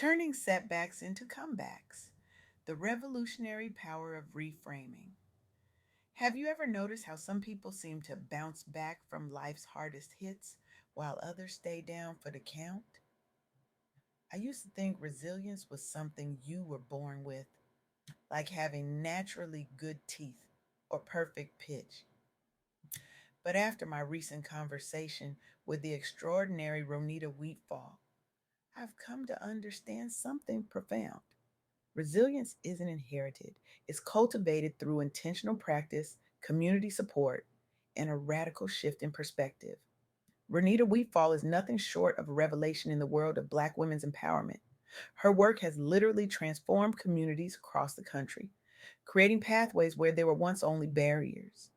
Turning setbacks into comebacks. The revolutionary power of reframing. Have you ever noticed how some people seem to bounce back from life's hardest hits while others stay down for the count? I used to think resilience was something you were born with, like having naturally good teeth or perfect pitch. But after my recent conversation with the extraordinary Ronita Wheatfall, I've come to understand something profound. Resilience isn't inherited, it's cultivated through intentional practice, community support, and a radical shift in perspective. Renita Wheatfall is nothing short of a revelation in the world of Black women's empowerment. Her work has literally transformed communities across the country, creating pathways where there were once only barriers.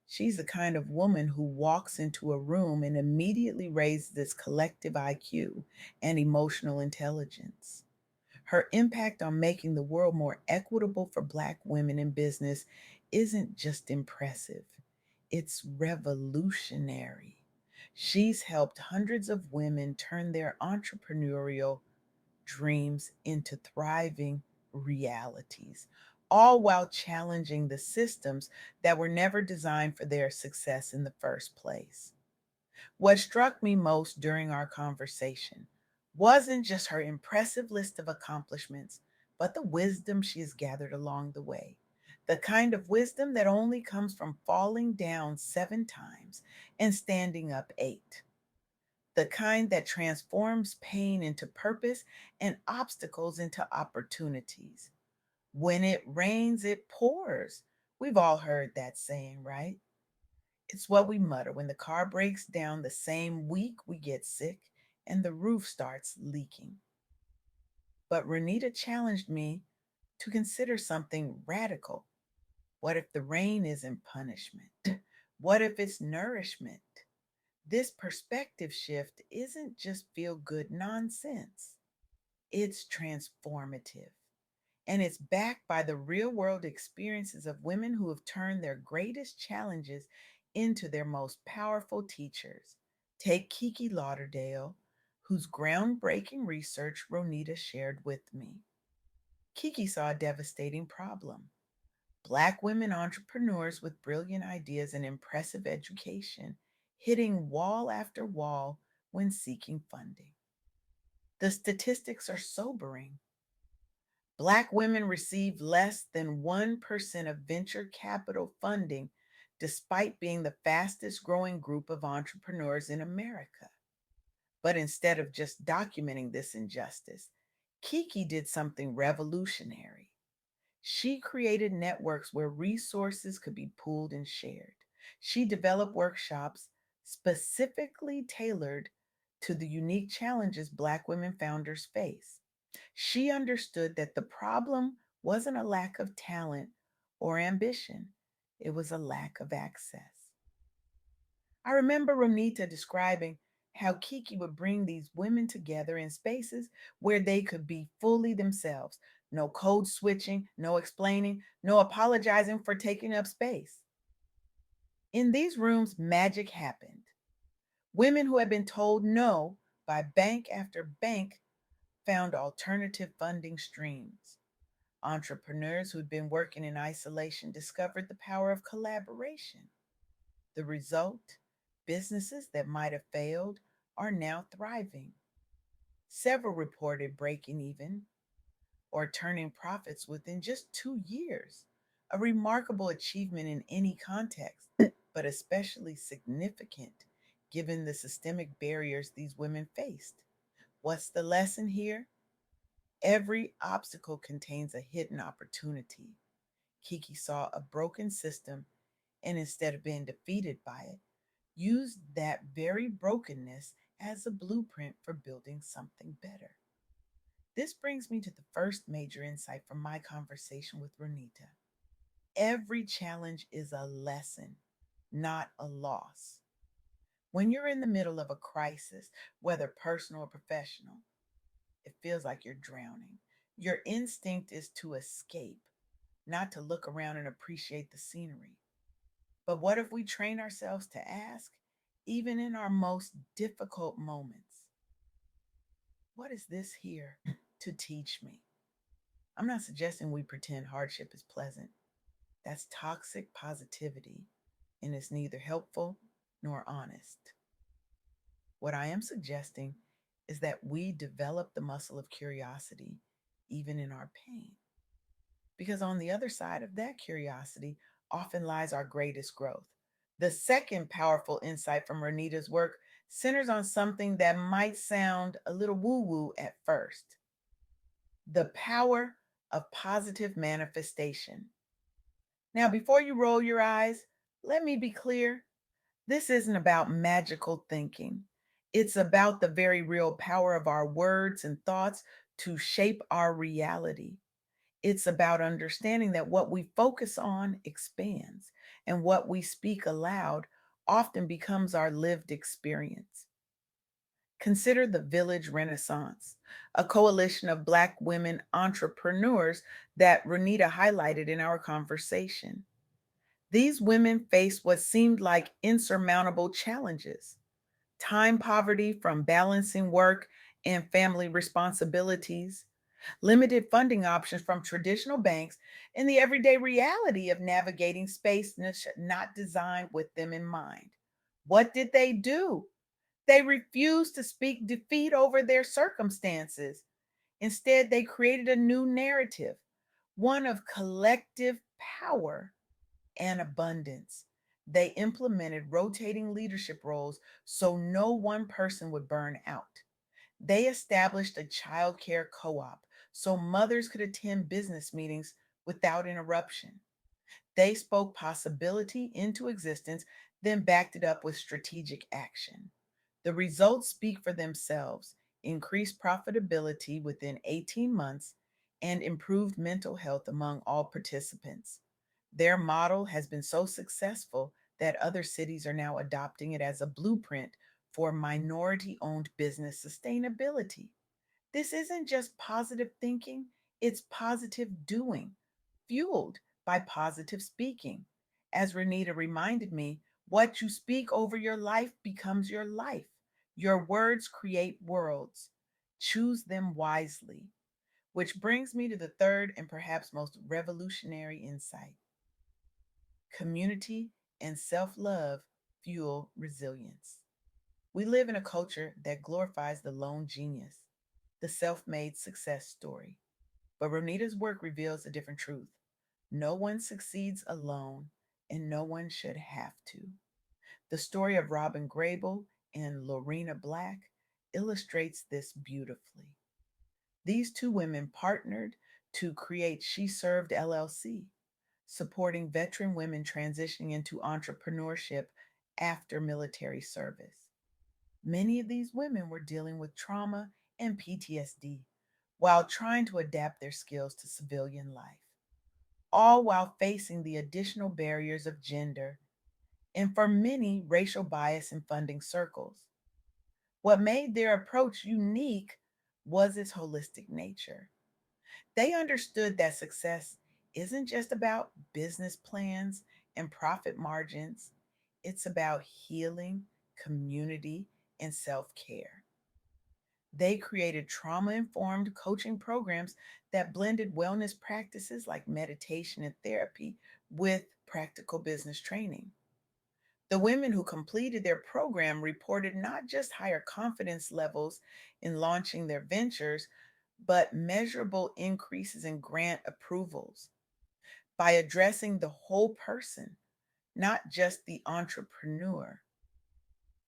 She's the kind of woman who walks into a room and immediately raises this collective IQ and emotional intelligence. Her impact on making the world more equitable for Black women in business isn't just impressive, it's revolutionary. She's helped hundreds of women turn their entrepreneurial dreams into thriving realities, all while challenging the systems that were never designed for their success in the first place. What struck me most during our conversation wasn't just her impressive list of accomplishments, but the wisdom she has gathered along the way. The kind of wisdom that only comes from falling down 7 times and standing up 8. The kind that transforms pain into purpose and obstacles into opportunities. When it rains, it pours. We've all heard that saying, right? It's what we mutter when the car breaks down the same week we get sick and the roof starts leaking. But Renita challenged me to consider something radical. What if the rain isn't punishment? What if it's nourishment? This perspective shift isn't just feel good nonsense, it's transformative. And it's backed by the real world experiences of women who have turned their greatest challenges into their most powerful teachers. Take Kiki Lauderdale, whose groundbreaking research Ronita shared with me. Kiki saw a devastating problem. Black women entrepreneurs with brilliant ideas and impressive education hitting wall after wall when seeking funding. The statistics are sobering. Black women receive less than 1% of venture capital funding, despite being the fastest growing group of entrepreneurs in America. But instead of just documenting this injustice, Kiki did something revolutionary. She created networks where resources could be pooled and shared. She developed workshops specifically tailored to the unique challenges Black women founders face. She understood that the problem wasn't a lack of talent or ambition, it was a lack of access. I remember Ronita describing how Kiki would bring these women together in spaces where they could be fully themselves. No code switching, no explaining, no apologizing for taking up space. In these rooms, magic happened. Women who had been told no by bank after bank found alternative funding streams. Entrepreneurs who'd been working in isolation discovered the power of collaboration. The result, businesses that might have failed are now thriving. Several reported breaking even or turning profits within just 2 years, a remarkable achievement in any context, but especially significant given the systemic barriers these women faced. What's the lesson here? Every obstacle contains a hidden opportunity. Kiki saw a broken system and instead of being defeated by it, used that very brokenness as a blueprint for building something better. This brings me to the first major insight from my conversation with Ronita. Every challenge is a lesson, not a loss. When you're in the middle of a crisis, whether personal or professional, it feels like you're drowning. Your instinct is to escape, not to look around and appreciate the scenery. But what if we train ourselves to ask, even in our most difficult moments, what is this here? to teach me. I'm not suggesting we pretend hardship is pleasant. That's toxic positivity, and it's neither helpful nor honest. What I am suggesting is that we develop the muscle of curiosity even in our pain. Because on the other side of that curiosity often lies our greatest growth. The second powerful insight from Ronita's work centers on something that might sound a little woo woo at first: the power of positive manifestation. Now, before you roll your eyes, let me be clear: this isn't about magical thinking. It's about the very real power of our words and thoughts to shape our reality. It's about understanding that what we focus on expands, and what we speak aloud often becomes our lived experience. Consider the Village Renaissance, a coalition of Black women entrepreneurs that Renita highlighted in our conversation. These women faced what seemed like insurmountable challenges: time poverty from balancing work and family responsibilities, limited funding options from traditional banks, and the everyday reality of navigating space not designed with them in mind. What did they do? They refused to speak defeat over their circumstances. Instead, they created a new narrative, one of collective power and abundance. They implemented rotating leadership roles so no one person would burn out. They established a child care co op so mothers could attend business meetings without interruption. They spoke possibility into existence, then backed it up with strategic action. The results speak for themselves: increased profitability within 18 months and improved mental health among all participants. Their model has been so successful that other cities are now adopting it as a blueprint for minority owned business sustainability. This isn't just positive thinking, it's positive doing, fueled by positive speaking. As Renita reminded me, what you speak over your life becomes your life. Your words create worlds. Choose them wisely. Which brings me to the third and perhaps most revolutionary insight: community and self love fuel resilience. We live in a culture that glorifies the lone genius, the self made success story. But Ronita's work reveals a different truth. No one succeeds alone, and no one should have to. The story of Robin Grable and Lorena Black illustrates this beautifully. These two women partnered to create She Served LLC, supporting veteran women transitioning into entrepreneurship after military service. Many of these women were dealing with trauma and PTSD while trying to adapt their skills to civilian life, all while facing the additional barriers of gender and, for many, racial bias in funding circles. What made their approach unique was its holistic nature. They understood that success isn't just about business plans and profit margins, it's about healing, community, and self care. They created trauma informed coaching programs that blended wellness practices like meditation and therapy with practical business training. The women who completed their program reported not just higher confidence levels in launching their ventures, but measurable increases in grant approvals. By addressing the whole person, not just the entrepreneur,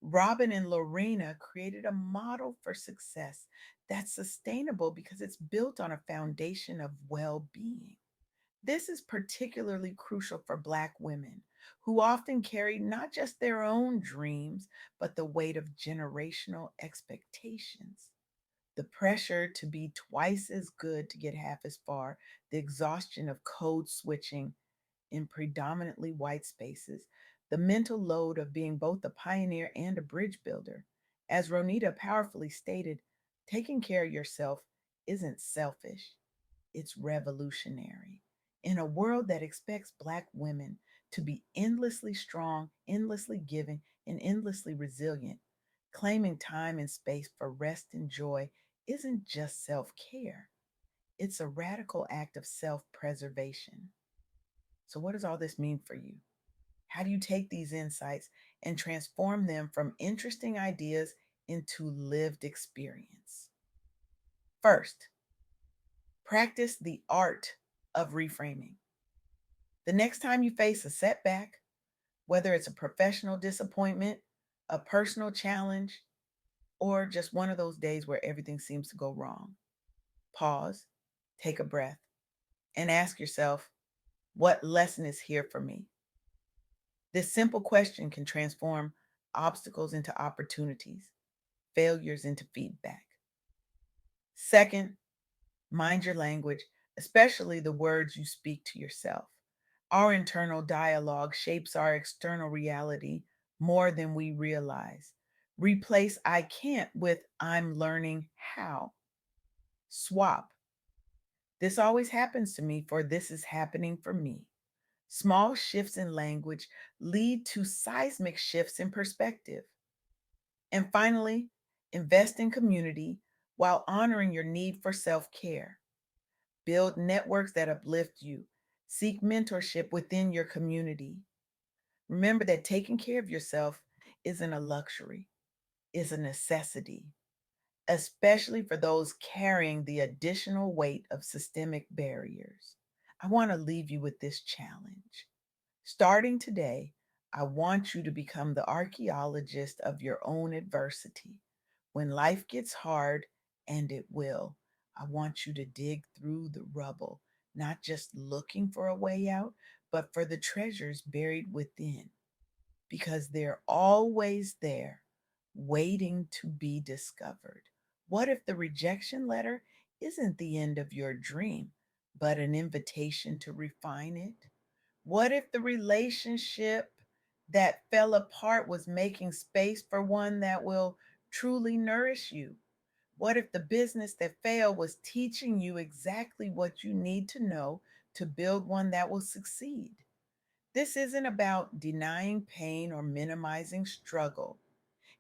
Robin and Lorena created a model for success that's sustainable because it's built on a foundation of well being. This is particularly crucial for Black women who often carry not just their own dreams, but the weight of generational expectations. The pressure to be twice as good to get half as far, the exhaustion of code switching in predominantly white spaces, the mental load of being both a pioneer and a bridge builder. As Ronita powerfully stated, taking care of yourself isn't selfish, it's revolutionary. In a world that expects Black women to be endlessly strong, endlessly giving, and endlessly resilient, claiming time and space for rest and joy isn't just self care, it's a radical act of self preservation. So, what does all this mean for you? How do you take these insights and transform them from interesting ideas into lived experience? First, practice the art of reframing. The next time you face a setback, whether it's a professional disappointment, a personal challenge, or just one of those days where everything seems to go wrong, pause, take a breath, and ask yourself, what lesson is here for me? This simple question can transform obstacles into opportunities, failures into feedback. Second, mind your language, especially the words you speak to yourself. Our internal dialogue shapes our external reality more than we realize. Replace I can't with I'm learning how. Swap. This always happens to me, for this is happening for me. Small shifts in language lead to seismic shifts in perspective. And finally, invest in community while honoring your need for self care. Build networks that uplift you. Seek mentorship within your community. Remember that taking care of yourself isn't a luxury, it's a necessity, especially for those carrying the additional weight of systemic barriers. I want to leave you with this challenge. Starting today, I want you to become the archaeologist of your own adversity. When life gets hard, and it will, I want you to dig through the rubble, not just looking for a way out, but for the treasures buried within, because they're always there, waiting to be discovered. What if the rejection letter isn't the end of your dream, but an invitation to refine it? What if the relationship that fell apart was making space for one that will truly nourish you? What if the business that failed was teaching you exactly what you need to know to build one that will succeed? This isn't about denying pain or minimizing struggle.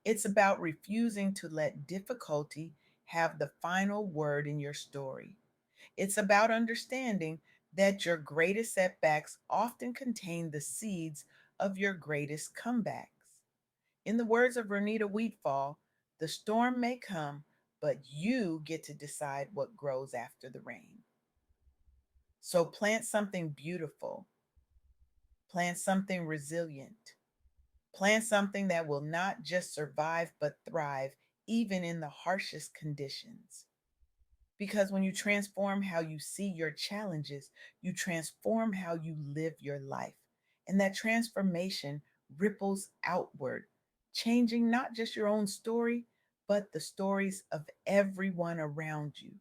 It's about refusing to let difficulty have the final word in your story. It's about understanding that your greatest setbacks often contain the seeds of your greatest comebacks. In the words of Ronita Wheatfall, the storm may come, but you get to decide what grows after the rain. So plant something beautiful, plant something resilient, plant something that will not just survive but thrive even in the harshest conditions. Because when you transform how you see your challenges, you transform how you live your life. And that transformation ripples outward, changing not just your own story, but the stories of everyone around you.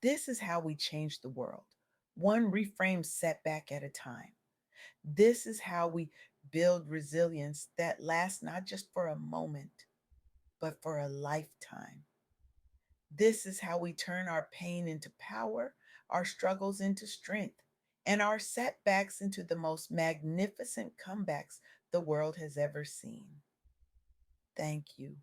This is how we change the world, one reframed setback at a time. This is how we build resilience that lasts not just for a moment, but for a lifetime. This is how we turn our pain into power, our struggles into strength, and our setbacks into the most magnificent comebacks the world has ever seen. Thank you.